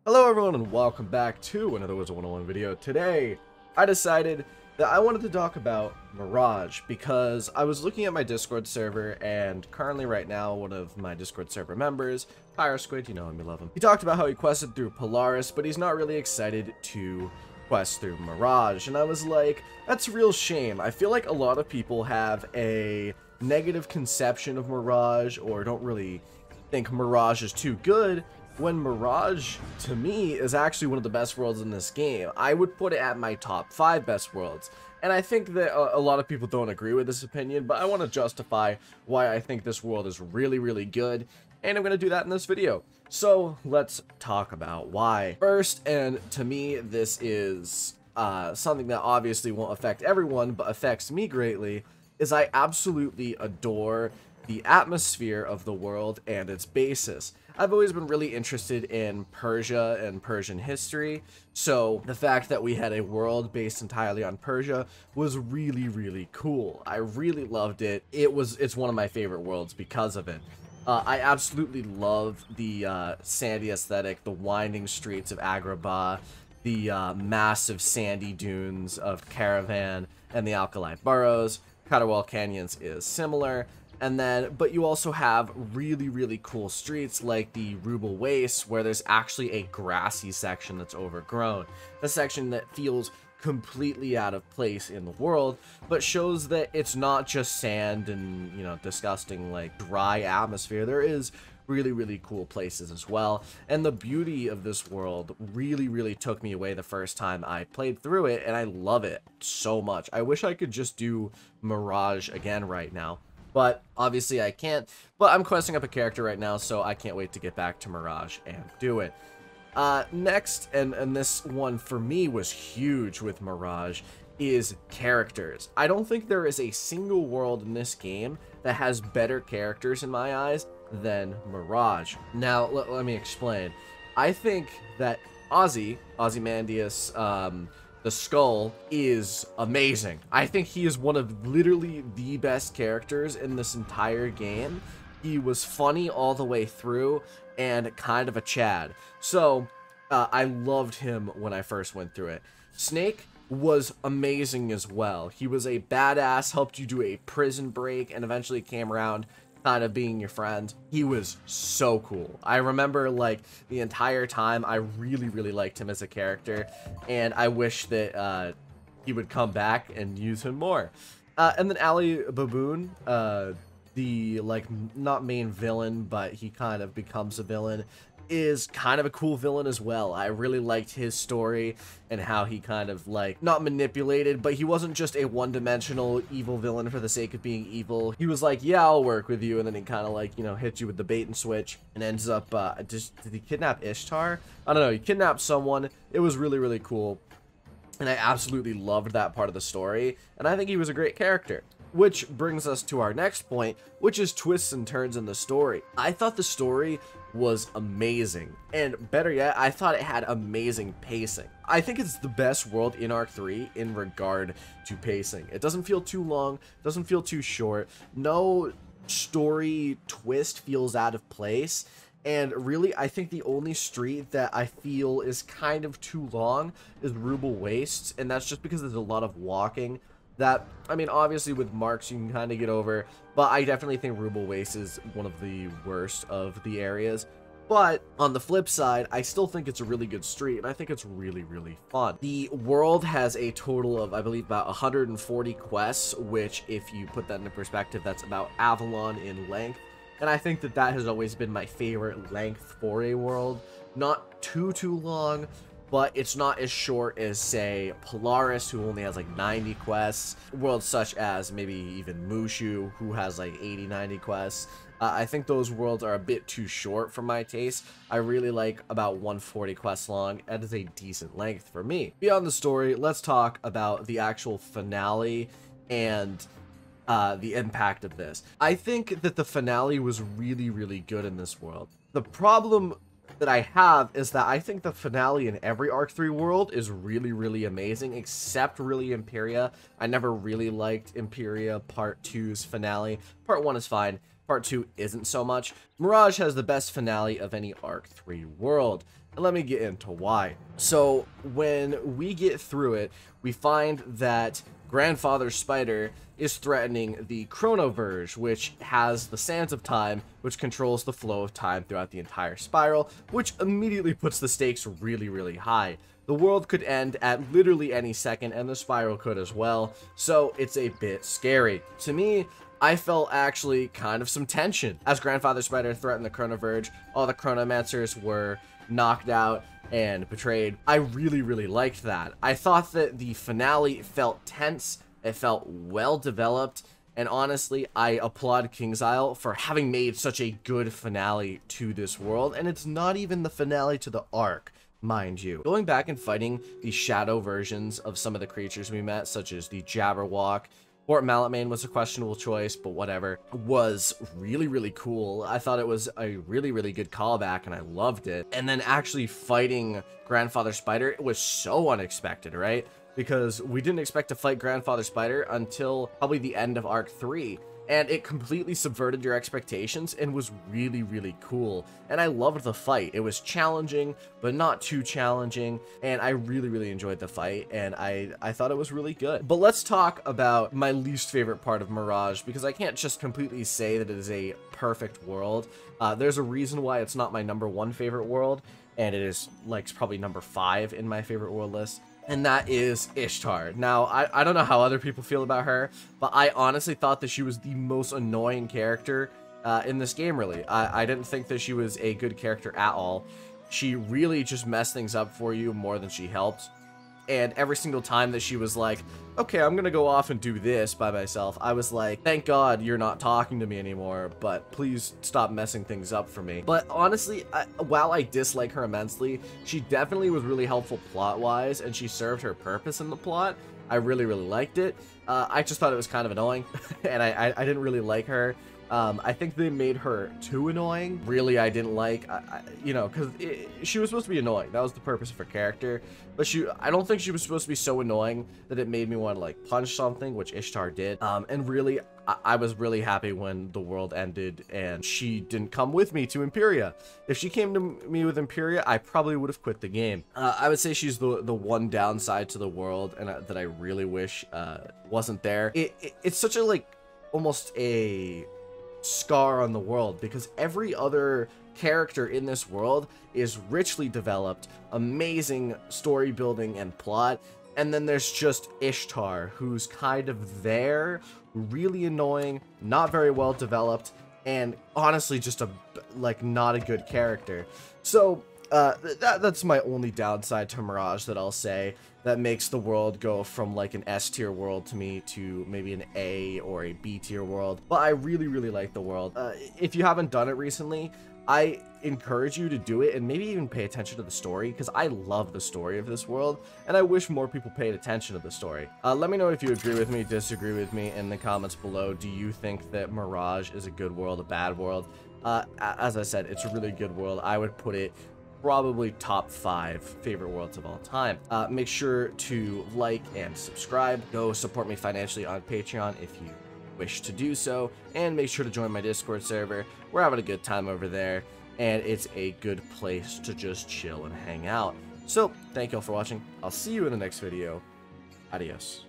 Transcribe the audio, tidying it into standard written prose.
Hello everyone and welcome back to another Wizard101 video. Today, I decided that I wanted to talk about Mirage because I was looking at my Discord server and currently right now one of my Discord server members, Kaiser, you know him, you love him. He talked about how he quested through Polaris, but he's not really excited to quest through Mirage. And I was like, that's a real shame. I feel like a lot of people have a negative conception of Mirage or don't really think Mirage is too good, when Mirage, to me, is actually one of the best worlds in this game. I would put it at my top 5 best worlds. And I think that a lot of people don't agree with this opinion, but I want to justify why I think this world is really, really good. And I'm going to do that in this video. So let's talk about why. First, and to me, this is something that obviously won't affect everyone, but affects me greatly, is I absolutely adore the atmosphere of the world and its basis. I've always been really interested in Persia and Persian history, so the fact that we had a world based entirely on Persia was really, really cool. I really loved it. It's one of my favorite worlds because of it. I absolutely love the sandy aesthetic, the winding streets of Agrabah, the massive sandy dunes of Caravan, and the alkali burrows. Caterwall Canyons is similar. And then, but you also have really, really cool streets like the Ruble Waste, where there's actually a grassy section that's overgrown. A section that feels completely out of place in the world, but shows that it's not just sand and, you know, disgusting, like, dry atmosphere. There is really, really cool places as well. And the beauty of this world really, really took me away the first time I played through it, and I love it so much. I wish I could just do Mirage again right now. But obviously I can't, but I'm questing up a character right now, so I can't wait to get back to Mirage and do it. Next, and this one for me was huge with Mirage, is characters. I don't think there is a single world in this game that has better characters in my eyes than Mirage. Now, let me explain. I think that Ozymandias, the Skull, is amazing. I think he is one of literally the best characters in this entire game. He was funny all the way through and kind of a Chad. So I loved him when I first went through it. Snake was amazing as well. He was a badass, helped you do a prison break, and eventually came around kind of being your friend. He was so cool. I remember, like, the entire time I really, really liked him as a character, and I wish that he would come back and use him more. And then Ali Baboon, the, like, not main villain, but he kind of becomes a villain, is kind of a cool villain as well. I really liked his story and how he kind of, like, not manipulated, but he wasn't just a one-dimensional evil villain for the sake of being evil. He was like, yeah, I'll work with you, and then he kind of, like, you know, hits you with the bait and switch and ends up, did he kidnap Ishtar? I don't know, he kidnapped someone. It was really, really cool, and I absolutely loved that part of the story, and I think he was a great character. Which brings us to our next point, which is twists and turns in the story. I thought the story was amazing, and better yet, I thought it had amazing pacing. I think it's the best world in Arc 3 in regard to pacing. It doesn't feel too long, doesn't feel too short, no story twist feels out of place, and really, I think the only street that I feel is kind of too long is Ruble Wastes, and that's just because there's a lot of walking. That, I mean, obviously with marks you can kind of get over, but I definitely think Ruble Waste is one of the worst of the areas. But on the flip side, I still think it's a really good street, and I think it's really, really fun. The world has a total of, I believe, about 140 quests, which, if you put that into perspective, that's about Avalon in length. And I think that that has always been my favorite length for a world. Not too long, but it's not as short as, say, Polaris, who only has like 90 quests. Worlds such as maybe even Mushu, who has like 80, 90 quests. I think those worlds are a bit too short for my taste. I really like about 140 quests long. That is a decent length for me. Beyond the story, let's talk about the actual finale and the impact of this. I think that the finale was really, really good in this world. The problem that I have is that I think the finale in every Arc 3 world is really, really amazing, except really Imperia. I never really liked Imperia Part 2's finale. Part 1 is fine. Part 2 isn't so much. Mirage has the best finale of any Arc 3 world. And let me get into why. So when we get through it, we find that Grandfather Spider is threatening the Chronoverge, which has the Sands of Time, which controls the flow of time throughout the entire spiral, which immediately puts the stakes really, really high. The world could end at literally any second, and the spiral could as well, so it's a bit scary. To me, I felt actually kind of some tension. As Grandfather Spider threatened the Chronoverge, all the Chronomancers were knocked out and betrayed. I really, really liked that. I thought that the finale felt tense, it felt well developed, and honestly, I applaud KingsIsle for having made such a good finale to this world, and it's not even the finale to the arc, mind you. Going back and fighting the shadow versions of some of the creatures we met, such as the Jabberwock, Fort Malletmane was a questionable choice, but whatever, was really, really cool. I thought it was a really, really good callback, and I loved it. And then actually fighting Grandfather Spider was so unexpected, right? Because we didn't expect to fight Grandfather Spider until probably the end of Arc 3. And it completely subverted your expectations and was really, really cool. And I loved the fight. It was challenging, but not too challenging. And I really, really enjoyed the fight. And I thought it was really good. But let's talk about my least favorite part of Mirage, because I can't just completely say that it is a perfect world. There's a reason why it's not my #1 favorite world. And it is like probably #5 in my favorite world list. And that is Ishtar. Now, I don't know how other people feel about her, but I honestly thought that she was the most annoying character in this game, really. I didn't think that she was a good character at all. She really just messed things up for you more than she helped. And every single time that she was like, okay, I'm gonna go off and do this by myself, I was like, thank God you're not talking to me anymore, but please stop messing things up for me. But honestly, while I dislike her immensely, she definitely was really helpful plot-wise, and she served her purpose in the plot. I really, really liked it. I just thought it was kind of annoying, and I didn't really like her. I think they made her too annoying. Really, I didn't like, you know, because she was supposed to be annoying. That was the purpose of her character. But I don't think she was supposed to be so annoying that it made me want to, like, punch something, which Ishtar did. And really, I was really happy when the world ended and she didn't come with me to Imperia. If she came to me with Imperia, I probably would have quit the game. I would say she's the one downside to the world, and that I really wish wasn't there. It's such a, like, almost a scar on the world, because every other character in this world is richly developed, amazing story building and plot, and then there's just Ishtar, who's kind of there, really annoying, not very well developed, and honestly just not a good character. So that's my only downside to Mirage that I'll say, that makes the world go from like an S tier world to me to maybe an A or a B tier world. But I really, really like the world. If you haven't done it recently, I encourage you to do it, and maybe even pay attention to the story, because I love the story of this world, and I wish more people paid attention to the story. Let me know if you agree with me, disagree with me in the comments below. Do you think that Mirage is a good world, a bad world? As I said, it's a really good world. I would put it probably top 5 favorite worlds of all time. Make sure to like and subscribe. Go support me financially on Patreon if you wish to do so, and make sure to join my Discord server. We're having a good time over there, and it's a good place to just chill and hang out. So thank you all for watching. I'll see you in the next video. Adios.